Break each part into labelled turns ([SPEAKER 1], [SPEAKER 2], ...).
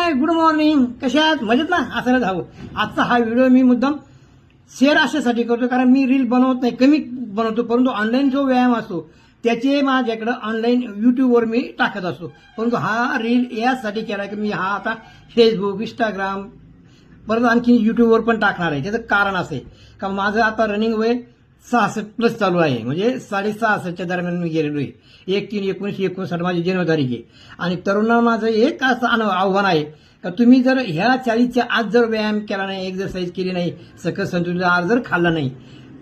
[SPEAKER 1] हाय, good morning, कशा आहात? मजेत ना? असायलाच हवं. आजचा हा व्हिडिओ मी मुद्दाम शेअर अशासाठी करतो कारण मी रील बनवत नाही, कमी बनवतो, परंतु ऑनलाईन जो व्यायाम असतो त्याचे माझ्याकडे ऑनलाईन युट्यूबवर मी टाकत असतो. परंतु हा रील यासाठी केला की मी हा आता फेसबुक, इंस्टाग्राम, परत आणखी युट्यूबवर पण टाकणार आहे. त्याचं कारण असं आहे का माझं आता रनिंग वय 66+ चालू आहे, म्हणजे 66.5च्या दरम्यान मी गेलेलो आहे. 1/3/1959 माझी जन्मतारीख आहे. आणि तरुणांना माझं एक असं आव्हान आहे का तुम्ही जर ह्या 40च्या आत जर व्यायाम केला नाही, एक्सरसाइज केली नाही, सकस संतुलित आहार जर खाल्ला नाही,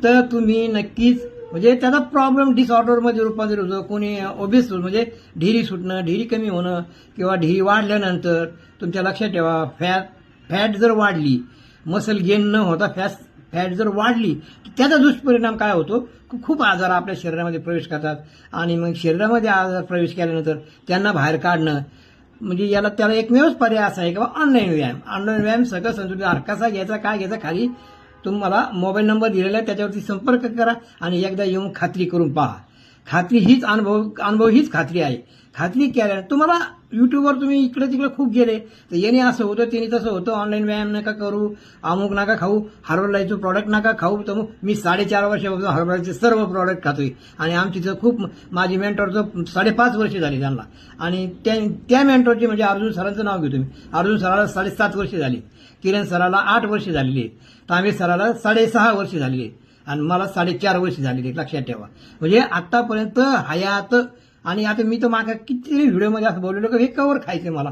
[SPEAKER 1] तर तुम्ही नक्कीच म्हणजे त्याचा प्रॉब्लेम डिसऑर्डरमध्ये रूपांतर होतो. कोणी ओबेस म्हणजे ढिरी सुटणं, ढिरी कमी होणं किंवा ढिरी वाढल्यानंतर तुमच्या लक्षात ठेवा फॅट जर वाढली, मसल गेन न होता फॅट जर वाढली, त्याचा दुष्परिणाम काय होतो? खूप आजार आपल्या शरीरामध्ये प्रवेश करतात आणि मग शरीरामध्ये आजार प्रवेश केल्यानंतर त्यांना बाहेर काढणं म्हणजे त्याला एकमेवच पर्याय असा आहे की ऑनलाईन व्यायाम. ऑनलाईन व्यायाम सगळं संतुलित आहार कसा घ्यायचा, काय घ्यायचा, खाली तुम्हाला मोबाईल नंबर दिलेला आहे, त्याच्यावरती संपर्क करा आणि एकदा येऊन खात्री करून पहा. खात्री हीच अनुभव हीच खात्री आहे. खात्री केल्याने तुम्हाला युट्यूबवर तुम्ही इकडे तिकडे खूप गेले तर याने असं होतं, त्याने तसं होतं, ऑनलाईन व्यायाम नका करू, अमुक नका खाऊ, हर्बल प्रॉडक्ट नका खाऊ. तर मग मी 4.5 वर्षापासून हर्बल सर्व प्रॉडक्ट खातोय आणि आमची तर खूप माझी मेंटॉरचं 5.5 वर्ष झाली त्यांना. आणि त्या मेंटॉरचे म्हणजे अर्जुन सरांचं नाव घेतो मी. अर्जुन सराला 7.5 वर्ष झाली, किरण सराला 8 वर्ष झालेली आहेत, तांबे सराला 6.5 वर्ष झालेली आहेत आणि मला 4.5 वर्ष झालेली आहेत. लक्षात ठेवा. म्हणजे आतापर्यंत हयात. आणि आता मी तर मागा किती व्हिडिओमध्ये असं बोललेलो की हे कवर खायचं मला,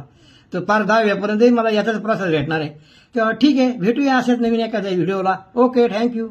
[SPEAKER 1] तर पार 10व्यापर्यंतही मला याचाच प्रसाद भेटणार आहे. तेव्हा ठीक आहे, भेटूया अशाच नवीन एखाद्या व्हिडिओला. Okay, thank you.